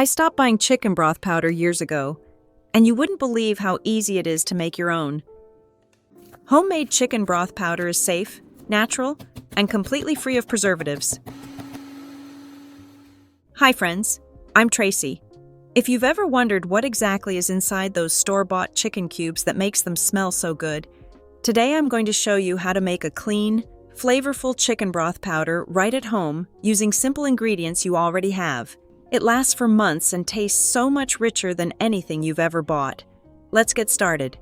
I stopped buying chicken broth powder years ago, and you wouldn't believe how easy it is to make your own. Homemade chicken broth powder is safe, natural, and completely free of preservatives. Hi friends, I'm Tracy. If you've ever wondered what exactly is inside those store-bought chicken cubes that makes them smell so good, today I'm going to show you how to make a clean, flavorful chicken broth powder right at home using simple ingredients you already have. It lasts for months and tastes so much richer than anything you've ever bought. Let's get started.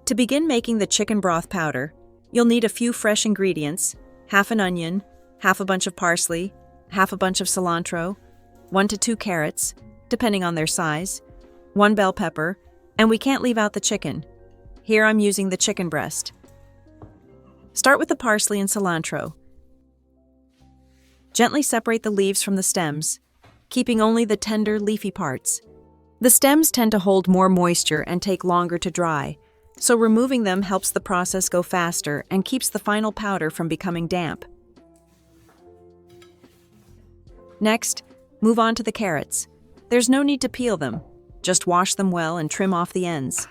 To begin making the chicken broth powder, you'll need a few fresh ingredients: half an onion, half a bunch of parsley, half a bunch of cilantro, 1 to 2 carrots, depending on their size, 1 bell pepper, and we can't leave out the chicken. Here I'm using the chicken breast. Start with the parsley and cilantro. Gently separate the leaves from the stems, keeping only the tender, leafy parts. The stems tend to hold more moisture and take longer to dry, so removing them helps the process go faster and keeps the final powder from becoming damp. Next, move on to the carrots. There's no need to peel them. Just wash them well and trim off the ends.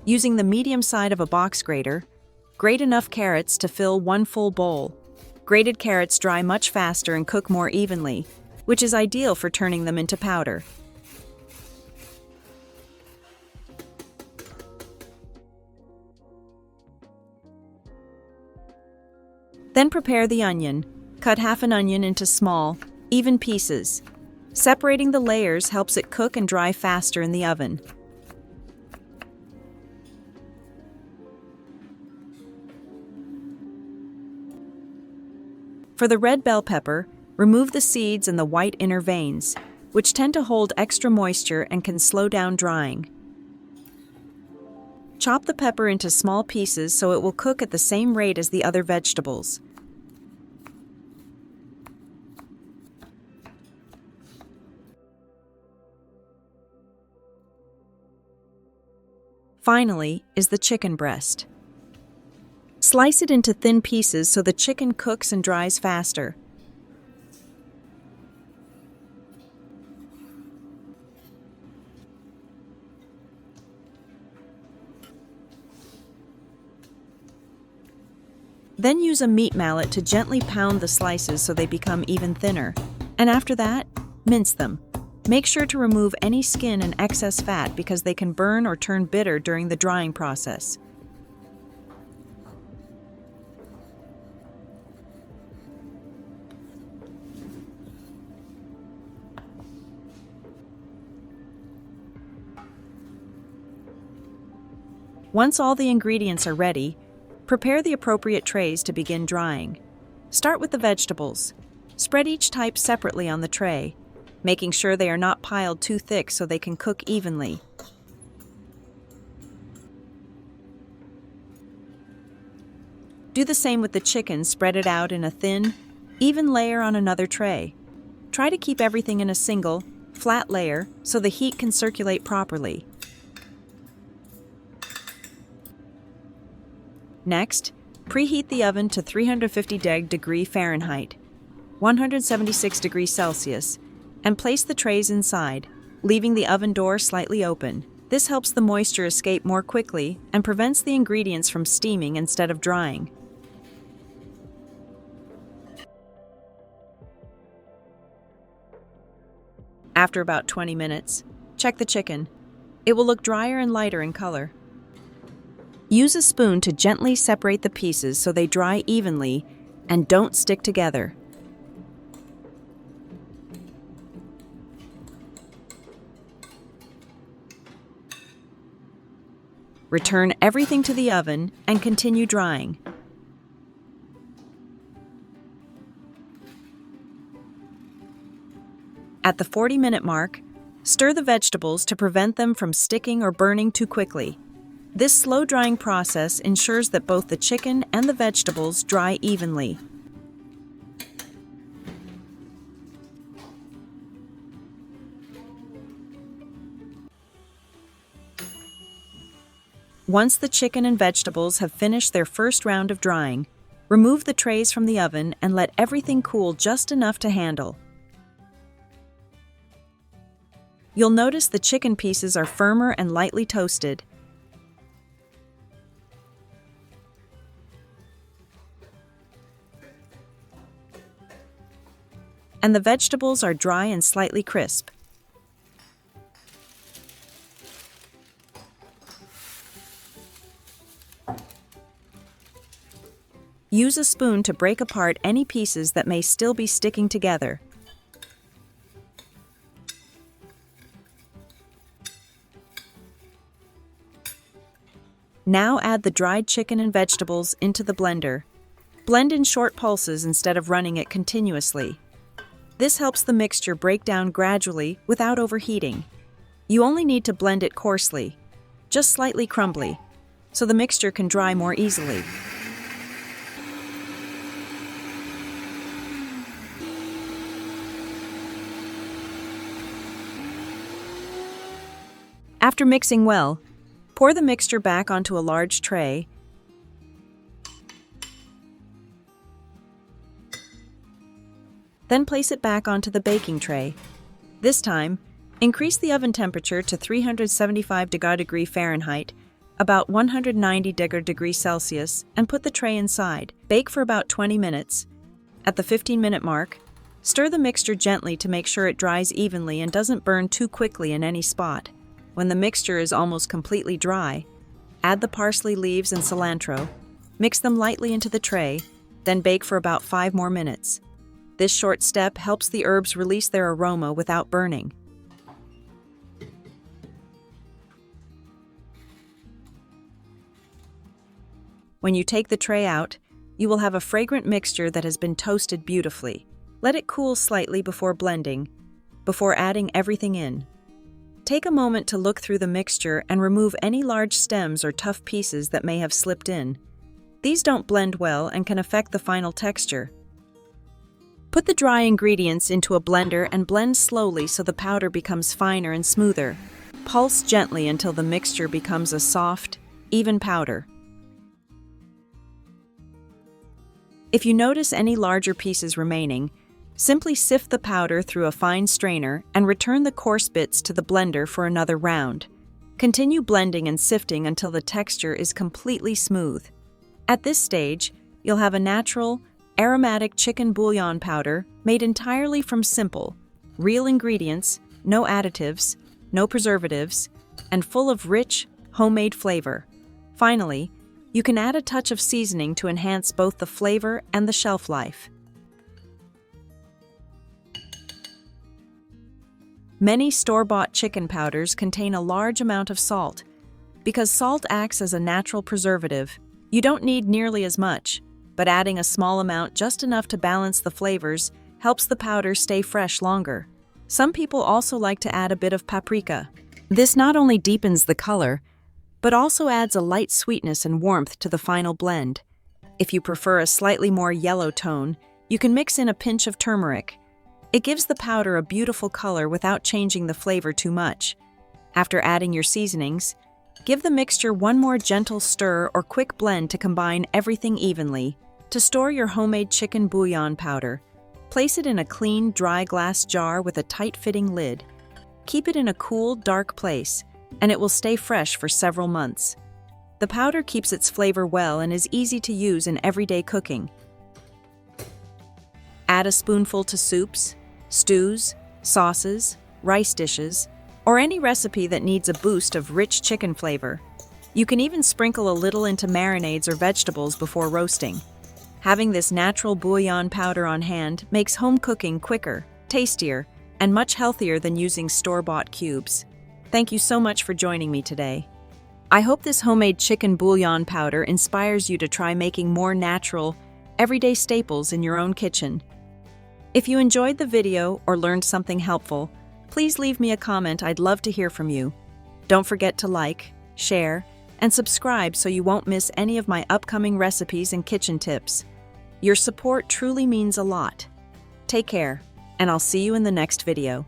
Using the medium side of a box grater, grate enough carrots to fill 1 full bowl. Grated carrots dry much faster and cook more evenly, which is ideal for turning them into powder. Then prepare the onion. Cut half an onion into small, even pieces. Separating the layers helps it cook and dry faster in the oven. For the red bell pepper, remove the seeds and the white inner veins, which tend to hold extra moisture and can slow down drying. Chop the pepper into small pieces so it will cook at the same rate as the other vegetables. Finally is the chicken breast. Slice it into thin pieces so the chicken cooks and dries faster. Then use a meat mallet to gently pound the slices so they become even thinner. And after that, mince them. Make sure to remove any skin and excess fat because they can burn or turn bitter during the drying process. Once all the ingredients are ready, prepare the appropriate trays to begin drying. Start with the vegetables. Spread each type separately on the tray, making sure they are not piled too thick so they can cook evenly. Do the same with the chicken. Spread it out in a thin, even layer on another tray. Try to keep everything in a single, flat layer so the heat can circulate properly. Next, preheat the oven to 350 degrees Fahrenheit, 176 degrees Celsius, and place the trays inside, leaving the oven door slightly open. This helps the moisture escape more quickly and prevents the ingredients from steaming instead of drying. After about 20 minutes, check the chicken. It will look drier and lighter in color. Use a spoon to gently separate the pieces so they dry evenly and don't stick together. Return everything to the oven and continue drying. At the 40-minute mark, stir the vegetables to prevent them from sticking or burning too quickly. This slow drying process ensures that both the chicken and the vegetables dry evenly. Once the chicken and vegetables have finished their first round of drying, Remove the trays from the oven and let everything cool just enough to handle. You'll notice the chicken pieces are firmer and lightly toasted. And the vegetables are dry and slightly crisp. Use a spoon to break apart any pieces that may still be sticking together. Now add the dried chicken and vegetables into the blender. Blend in short pulses instead of running it continuously. This helps the mixture break down gradually without overheating. You only need to blend it coarsely, just slightly crumbly, so the mixture can dry more easily. After mixing well, pour the mixture back onto a large tray. Then place it back onto the baking tray. This time, increase the oven temperature to 375 degrees Fahrenheit, about 190 degrees Celsius, and put the tray inside. Bake for about 20 minutes. At the 15-minute mark, stir the mixture gently to make sure it dries evenly and doesn't burn too quickly in any spot. When the mixture is almost completely dry, add the parsley leaves and cilantro, mix them lightly into the tray, then bake for about 5 more minutes. This short step helps the herbs release their aroma without burning. When you take the tray out, you will have a fragrant mixture that has been toasted beautifully. Let it cool slightly before blending, before adding everything in. Take a moment to look through the mixture and remove any large stems or tough pieces that may have slipped in. These don't blend well and can affect the final texture. Put the dry ingredients into a blender and blend slowly so the powder becomes finer and smoother. Pulse gently until the mixture becomes a soft, even powder. If you notice any larger pieces remaining, simply sift the powder through a fine strainer and return the coarse bits to the blender for another round. Continue blending and sifting until the texture is completely smooth. At this stage, you'll have a natural, aromatic chicken bouillon powder made entirely from simple, real ingredients, no additives, no preservatives, and full of rich, homemade flavor. Finally, you can add a touch of seasoning to enhance both the flavor and the shelf life. Many store-bought chicken powders contain a large amount of salt. Because salt acts as a natural preservative, you don't need nearly as much, but adding a small amount just enough to balance the flavors helps the powder stay fresh longer. Some people also like to add a bit of paprika. This not only deepens the color, but also adds a light sweetness and warmth to the final blend. If you prefer a slightly more yellow tone, you can mix in a pinch of turmeric. It gives the powder a beautiful color without changing the flavor too much. After adding your seasonings, give the mixture one more gentle stir or quick blend to combine everything evenly. To store your homemade chicken bouillon powder, place it in a clean, dry glass jar with a tight-fitting lid. Keep it in a cool, dark place, and it will stay fresh for several months. The powder keeps its flavor well and is easy to use in everyday cooking. Add a spoonful to soups, stews, sauces, rice dishes, or any recipe that needs a boost of rich chicken flavor. You can even sprinkle a little into marinades or vegetables before roasting. Having this natural bouillon powder on hand makes home cooking quicker, tastier, and much healthier than using store-bought cubes. Thank you so much for joining me today. I hope this homemade chicken bouillon powder inspires you to try making more natural, everyday staples in your own kitchen. If you enjoyed the video or learned something helpful, please leave me a comment. I'd love to hear from you. Don't forget to like, share, and subscribe so you won't miss any of my upcoming recipes and kitchen tips. Your support truly means a lot. Take care, and I'll see you in the next video.